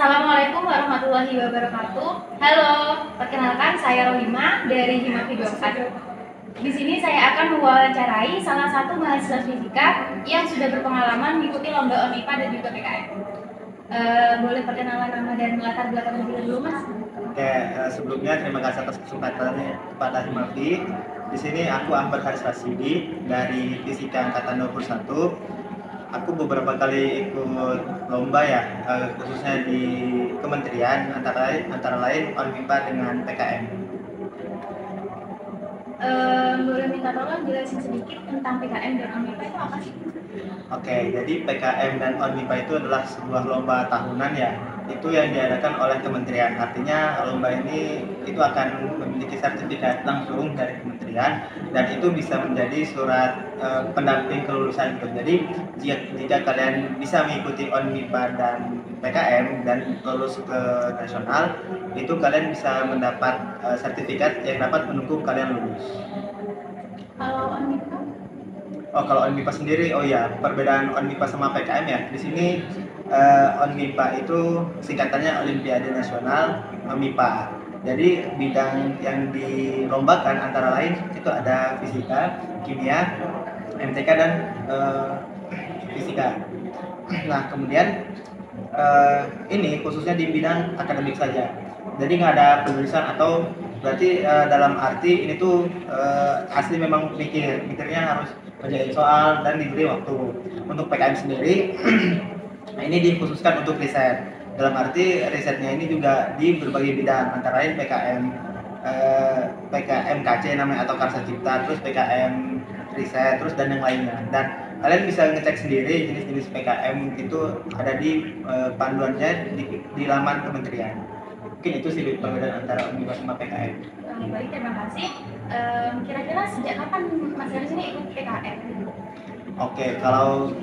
Assalamualaikum warahmatullahi wabarakatuh. Halo, perkenalkan saya Rohima dari Hima Video 4. Di sini saya akan mewawancarai salah satu mahasiswa fisika yang sudah berpengalaman mengikuti lomba ONIPA dan juga PKM. Boleh perkenalan nama dan latar belakang terlebih dulu, Mas? Oke, sebelumnya terima kasih atas kesempatannya kepada Himafi. Di sini aku Ahmad Haris Rasidi dari Fisika Angkatan 21. Aku beberapa kali ikut lomba ya, khususnya di kementerian antara lain ONIPA dengan PKM. Boleh minta tolong jelasin sedikit tentang PKM dan ONIPA itu apa sih? Oke, jadi PKM dan ONIPA itu adalah sebuah lomba tahunan ya. Itu yang diadakan oleh kementerian. Artinya lomba ini itu akan memiliki sertifikat langsung dari kementerian dan itu bisa menjadi surat pendamping kelulusan itu. Jadi jika kalian bisa mengikuti ONIPA dan PKM dan lulus ke nasional, itu kalian bisa mendapat sertifikat yang dapat mendukung kalian lulus. Kalau ONIPA? Oh, kalau ONIPA sendiri, oh ya, perbedaan ONIPA sama PKM ya. Di sini ONIPA itu singkatannya Olimpiade Nasional MIPA. Jadi bidang yang dilombakan antara lain itu ada fisika, kimia, MTK dan fisika. Nah, kemudian ini khususnya di bidang akademik saja. Jadi nggak ada penulisan atau berarti dalam arti ini tuh asli memang mikirnya harus kerjain soal dan diberi waktu. Untuk PKM sendiri nah ini dikhususkan untuk riset. Dalam arti risetnya ini juga di berbagai bidang antara lain PKM KC namanya atau Karsa Cipta, terus PKM riset, terus dan yang lainnya. Dan kalian bisa ngecek sendiri jenis-jenis PKM itu ada di panduannya di laman kementerian. Mungkin itu sih perbedaan antara ONIPA sama PKM. Baik, terima kasih. Kira-kira sejak kapan Mas Haris ini ikut PKM? Oke, kalau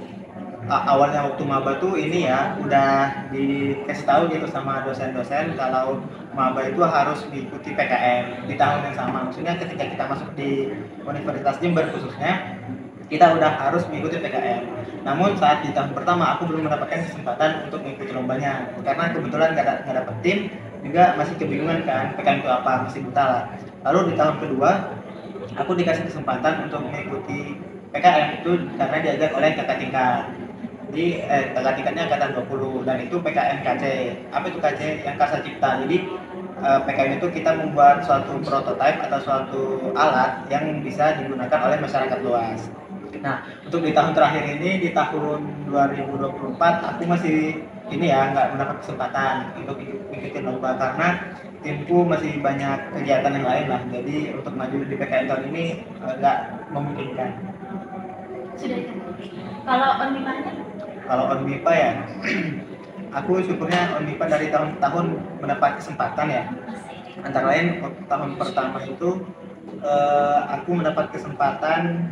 awalnya waktu maba tuh ini ya udah dikasih tahu gitu sama dosen-dosen kalau maba itu harus mengikuti PKM di tahun yang sama. Maksudnya ketika kita masuk di Universitas Jember khususnya kita udah harus mengikuti PKM. Namun saat di tahun pertama aku belum mendapatkan kesempatan untuk mengikuti lombanya karena kebetulan nggak dapet tim, juga masih kebingungan kan PKM itu apa, masih buta lah. Lalu di tahun kedua aku dikasih kesempatan untuk mengikuti PKM itu karena diajak oleh kakak tingkat. Jadi kakak tingkatnya angkatan 20 dan itu PKM KC. Apa itu KC? Yang Karsa Cipta. Jadi PKM itu kita membuat suatu prototipe atau suatu alat yang bisa digunakan oleh masyarakat luas. Nah, untuk di tahun terakhir ini, di tahun 2024, aku masih ini ya nggak mendapat kesempatan untuk ikutin lomba karena timku masih banyak kegiatan yang lain lah. Jadi untuk maju di PKM tahun ini nggak memungkinkan. Sudah itu. Kalau ONIPA-nya? Kalau ONIPA ya, aku syukurnya ONIPA dari tahun ke tahun mendapat kesempatan ya. Antara lain tahun pertama itu aku mendapat kesempatan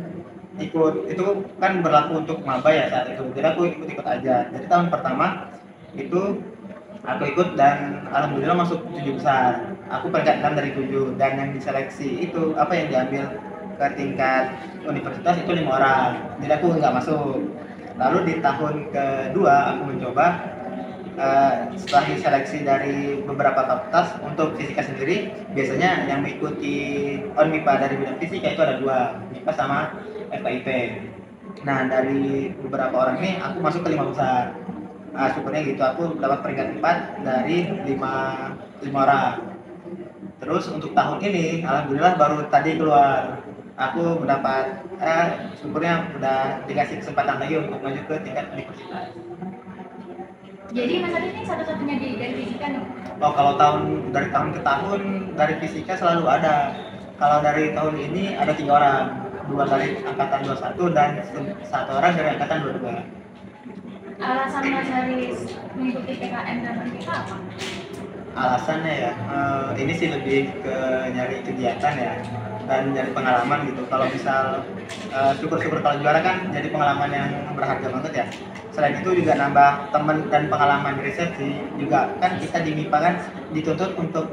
ikut, itu kan berlaku untuk maba ya saat itu, jadi aku ikut aja. Jadi tahun pertama itu aku ikut dan alhamdulillah masuk 7 besar. Aku peringkat 6 dari 7 dan yang diseleksi itu apa yang diambil ke tingkat universitas itu 5 orang, jadi aku nggak masuk. Lalu di tahun kedua aku mencoba setelah diseleksi dari beberapa fakultas. Untuk fisika sendiri biasanya yang mengikuti ONIPA dari bidang fisika itu ada 2, MIPA sama FKIP. Nah dari beberapa orang ini aku masuk ke 5 besar. Syukurnya gitu aku dapat peringkat 4 dari 5 orang. Terus untuk tahun ini alhamdulillah baru tadi keluar aku mendapat syukurnya udah dikasih kesempatan lagi untuk maju ke tingkat universitas. Jadi Mas Haris ini satu-satunya dari fisika nih? Oh, kalau dari tahun ke tahun dari fisika selalu ada. Kalau dari tahun ini ada 3 orang, 2 dari angkatan 21 dan 1 orang dari angkatan 22. Alasan Mas Haris mengikuti PKM dan ONIPA apa? Alasannya ya, ini sih lebih ke nyari kegiatan ya dan nyari pengalaman gitu. Kalau misal syukur-syukur kalau juara kan jadi pengalaman yang berharga banget ya. Selain itu juga nambah teman dan pengalaman riset sih. Juga kan kita di MIPA kan dituntut untuk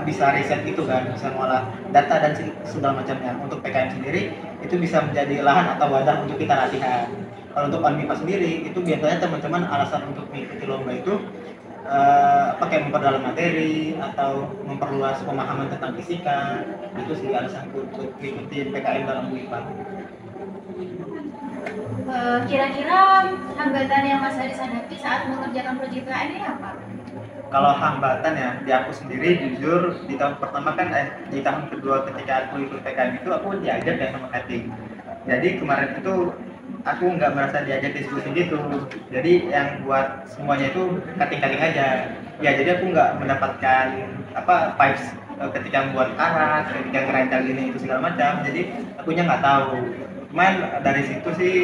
bisa riset gitu kan, bisa mengolah data dan segala macamnya. Untuk PKM sendiri itu bisa menjadi lahan atau wadah untuk kita latihan. Kalau untuk ONMIPA sendiri itu biasanya teman-teman alasan untuk mengikuti lomba itu pakai memperdalam materi atau memperluas pemahaman tentang fisika. Itu sih alasanku untuk mengikuti PKM dalam UIPA. Kira-kira hambatan yang Mas Haris hadapi saat mengerjakan proyek PKM ini apa? Kalau hambatan ya, di aku sendiri jujur di tahun pertama kan di tahun kedua ketika aku ikut PKM itu aku diajak ya sama cutting. Jadi kemarin itu aku nggak merasa diajak diskusi gitu. Jadi yang buat semuanya itu cutting-cutting aja. Ya jadi aku nggak mendapatkan vibes ketika membuat alat, ketika ngerancang ini itu segala macam. Jadi akunya nggak tahu. Cuman dari situ sih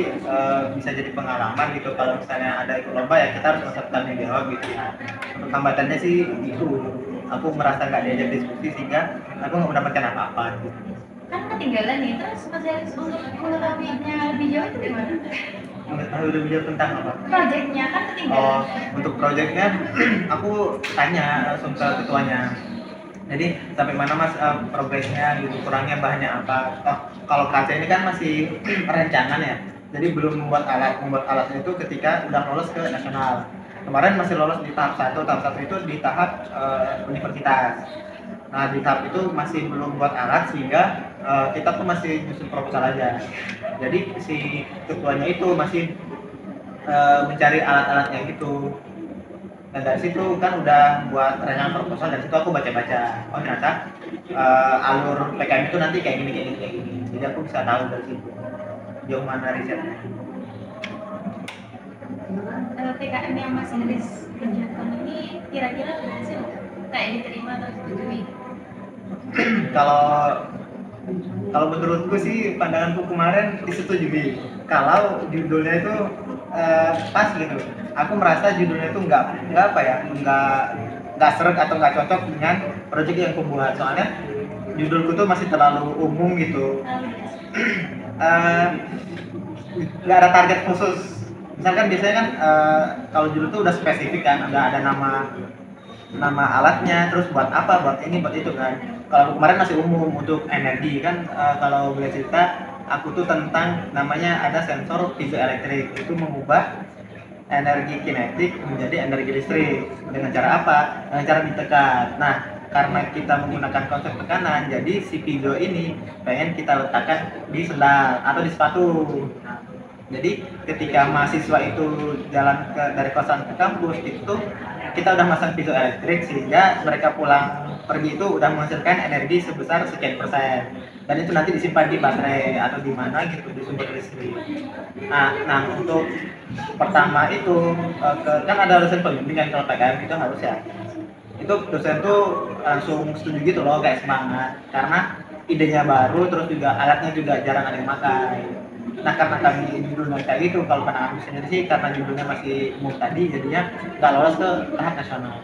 bisa jadi pengalaman gitu. Kalau misalnya ada ikut lomba ya kita harus merasa tanggung jawab gitu ya. Untuk hambatannya sih itu aku merasa nggak diajak diskusi sehingga aku nggak mendapatkan apa-apa gitu. Kan ketinggalan nih, terus Mas Haris untuk mengetahuinya lebih jauh itu gimana? Mengetahui lebih jauh tentang apa? Proyeknya kan ketinggalan. Untuk proyeknya aku tanya langsung ke ketuanya. Jadi sampai mana Mas progresnya gitu, kurangnya bahannya apa? Kalau KC ini kan masih perencanaan ya. Jadi belum membuat alat. Membuat alatnya itu ketika udah lolos ke nasional. Kemarin masih lolos di tahap 1. Tahap 1 itu di tahap universitas. Nah di tahap itu masih belum buat alat sehingga kita tuh masih nyusun proposal aja. Jadi si ketuanya itu masih mencari alat-alatnya gitu. Dan dari situ kan udah buat rancangan proposal, dari situ aku baca-baca. Oh ternyata alur PKM itu nanti kayak gini. Jadi aku bisa tahu dari situ jauh mana risetnya. PKM yang Mas Haris kerjakan ini kira-kira berhasil kayak diterima atau disetujui? Kalau menurutku sih pandanganku kemarin disetujui. Kalau judulnya itu pas gitu. Aku merasa judulnya itu nggak seret atau nggak cocok dengan proyek yang aku buat. Soalnya judulku tuh masih terlalu umum gitu. Nggak ada target khusus. Misalkan biasanya kan kalau judul tuh udah spesifik kan, udah ada nama alatnya, terus buat apa, buat ini, buat itu kan. Kalau kemarin masih umum untuk energi kan, kalau boleh cerita, aku tuh tentang namanya ada sensor piezoelektrik, itu mengubah energi kinetik menjadi energi listrik. Dengan cara apa? Dengan cara ditekan. Nah, karena kita menggunakan konsep tekanan, jadi si piezo ini pengen kita letakkan di sendal atau di sepatu. Jadi ketika mahasiswa itu jalan dari kosan ke kampus itu kita udah masang piezoelektrik sehingga mereka pulang pergi itu udah menghasilkan energi sebesar sekian persen, dan itu nanti disimpan di baterai atau di mana gitu, di sumber listrik. Nah untuk pertama itu kan ada dosen pembimbing kalau PKM itu harus ya, itu dosen tuh langsung setuju gitu loh, kayak semangat karena idenya baru, terus juga alatnya juga jarang ada yang pakai. Nah karena kami judulnya kayak gitu, kalau pandangan sendiri sih karena judulnya masih umum tadi, jadinya nggak lolos ke tahap nasional,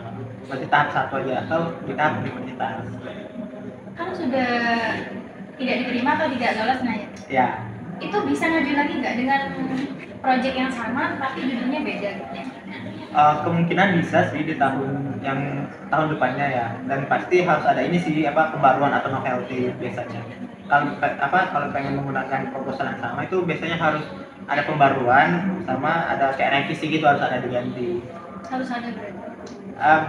berarti tahap 1 aja atau di tahap universitas. Kan sudah tidak diterima atau tidak lolos, nah Ya. Itu bisa ngajuin lagi nggak dengan proyek yang sama tapi judulnya beda gitu? Kemungkinan bisa sih di tahun depannya ya, dan pasti harus ada ini sih pembaruan atau novelty biasanya. Kalau pengen menggunakan proposal yang sama itu biasanya harus ada pembaruan sama ada kayak revisi gitu, harus ada diganti. Harus ada berarti?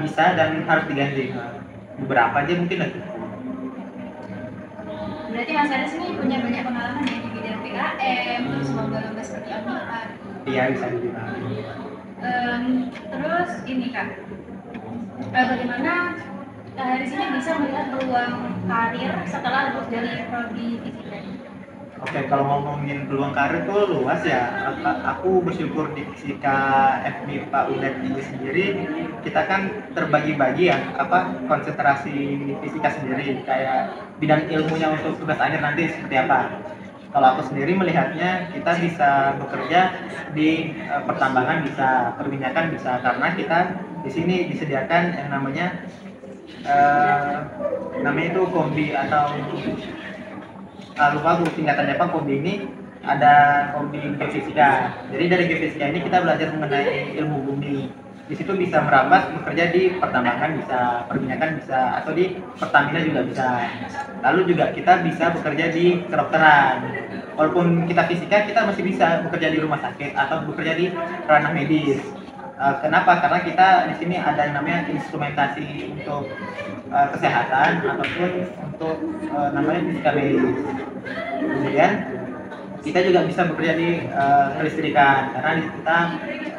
Bisa dan harus diganti. Beberapa aja mungkin lagi. Berarti Mas Haris ini punya banyak pengalaman ya di bidang PKM, terus lomba-lomba seperti ONMIPA. Iya bisa dibilang. Terus ini Kak, bagaimana Haris ini bisa melihat peluang karir setelah lulus dari prodi fisika? Oke, kalau ngomongin peluang karir tuh luas ya. Aku bersyukur di fisika FMIPA UNED ini sendiri, kita kan terbagi-bagi ya, konsentrasi fisika sendiri, kayak bidang ilmunya untuk tugas akhir nanti seperti apa. Kalau aku sendiri melihatnya kita bisa bekerja di pertambangan, bisa perminyakan bisa, karena kita di sini disediakan yang namanya itu kombi atau lupa aku singkatannya apa. Kombi ini ada kombi geofisika. Jadi dari geofisika ini kita belajar mengenai ilmu bumi. di situ bisa merambah bekerja di pertambangan bisa, perminyakan bisa, atau di Pertamina juga bisa. Lalu juga kita bisa bekerja di kedokteran. Walaupun kita fisika, kita masih bisa bekerja di rumah sakit atau bekerja di ranah medis. Kenapa? Karena kita di sini ada yang namanya instrumentasi untuk kesehatan ataupun untuk namanya fisika medis. Kemudian kita juga bisa bekerja di kelistrikan karena di kita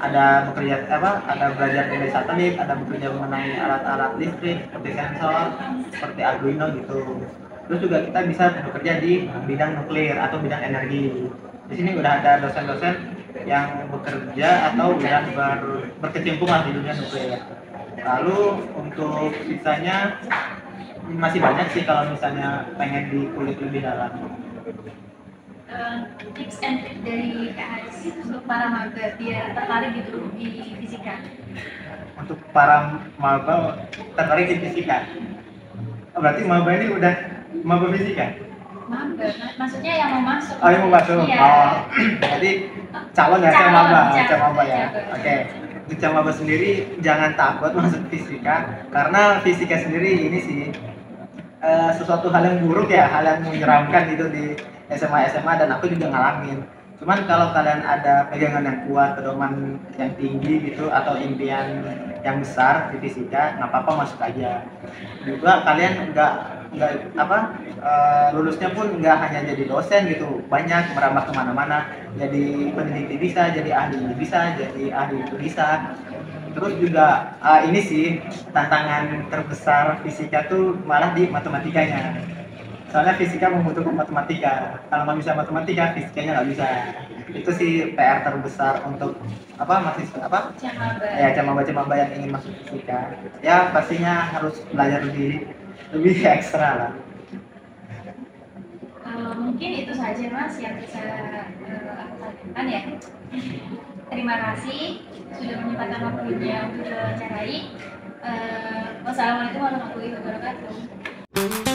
ada bekerja ada belajar mengenai satelit, ada bekerja mengenai alat-alat listrik seperti sensor, seperti Arduino gitu. Terus juga kita bisa bekerja di bidang nuklir atau bidang energi. Di sini udah ada dosen-dosen yang bekerja atau udah berkecimpung lah di dunia nuklir. Lalu untuk sisanya masih banyak sih kalau misalnya pengen dikulik lebih dalam. Tips and trick dari Kak Haris untuk para maba biar tertarik gitu di fisika. Untuk para maba tertarik di fisika, berarti maba ini udah maba fisika? Maba, maksudnya yang mau masuk. Oh, yang mau masuk. Iya. Oh, berarti calon ya, maba ya. Oke. Untuk maba sendiri jangan takut masuk fisika karena fisika sendiri ini sih sesuatu hal yang buruk ya, hal yang menyeramkan itu di SMA dan aku juga ngalamin. Cuman kalau kalian ada pegangan yang kuat, pedoman yang tinggi gitu atau impian yang besar di fisika, nggak apa-apa masuk aja. Juga kalian nggak lulusnya pun nggak hanya jadi dosen gitu, banyak merambah kemana-mana. Jadi peneliti bisa, jadi ahli bisa, jadi ahli itu bisa. Terus juga ini sih tantangan terbesar fisika tuh malah di matematikanya. Soalnya fisika membutuhkan matematika. Kalau nggak bisa matematika, fisikanya nggak bisa. Itu sih PR terbesar untuk mahasiswa camaba yang ingin masuk fisika. Ya pastinya harus belajar lebih ekstra lah. Mungkin itu saja Mas yang bisa aku sampaikan ya. Terima kasih sudah menyempatkan waktunya untuk diwawancarai. Wassalamualaikum warahmatullahi wabarakatuh.